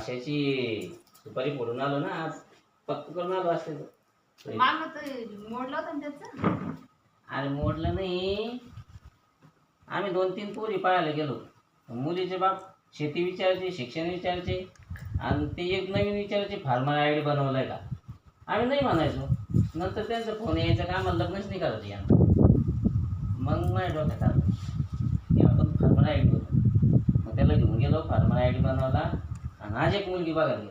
पाचशेची सुपारी फोडून आलो ना, आज पक्क करून आलो असते. मोडला होता ना त्याचं. अरे मोडलं नाही, आम्ही 2-3 पोरी पाहायला गेलो. मुलीचे बाप शेती विचारायचे, शिक्षण विचारायचे, आणि ते एक नवीन विचारायचे फार्मर आय डी बनवलाय का. आम्ही नाही म्हणायचो. नंतर त्यांचा फोन यायचा का आम्हाला लग्नच नाही करायचं यांना. मग माझ्या डोक्यात आलं की आपण फार्मर आय डी बनवू. मग त्याला घेऊन गेलो, फार्मर आय डी बनवला, आणि आज एक मुलगी बघायला गेलो.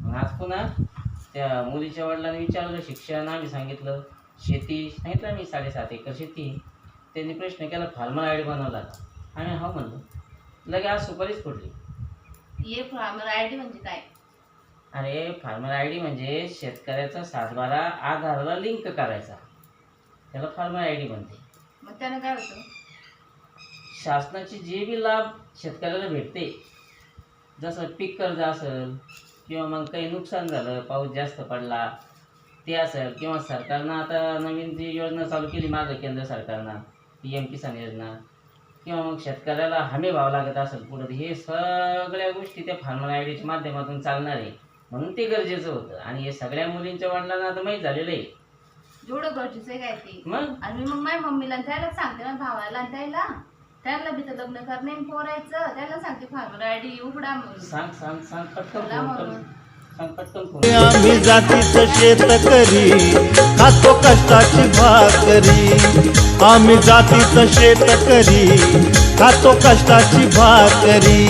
मग आज पुन्हा त्या मुलीच्या वडिलांनी विचारलं शिक्षण, आम्ही सांगितलं शेती सांगितलं, मी 7.5 एकर शेती. त्यांनी प्रश्न केला फार्मर आय डी बनवला का, आम्ही हा म्हणलो. लगे आज सुपारीच फोडली. हे फार्मर आय डी म्हणजे काय? अरे फार्मर आय डी म्हणजे शेतकऱ्याचा 7/12 आधारला लिंक करायचा, त्याला फार्मर आय डी म्हणते. मग त्यानं काय होतं? शासनाचे जे बी लाभ शेतकऱ्याला भेटते, जसं पीक कर्ज असेल, किंवा मग काही नुकसान झालं, पाऊस जास्त पडला ते असेल, किंवा सरकारनं आता नवीन जी योजना चालू केली मागं केंद्र सरकारनं, PM किसान योजना, किंवा मग शेतकऱ्याला हमी भाव लागत असेल पुढे, हे सगळ्या गोष्टी त्या फार्मर आय डीच्या माध्यमातून चालणार आहे. म्हणून ते गरजेचं होतं. आणि हे सगळ्या मुलींच्या वडिलांना आता माहीत झालेलं आहे. जेवढं गरजेचं आहे काय ते. मग आणि मग माझ्या मम्मीला त्याला सांगते ना, भावाला त्याला बी तर लग्न करणे पोरायचं, त्याला सांगते फार्मर आय डी उघडा म्हणून. सांग पटकन. आम्ही जातीचं शेतकरी, खातो कष्टाची भाकरी. आम्ही जातीचं शेतकरी, खातो कष्टाची भाकरी.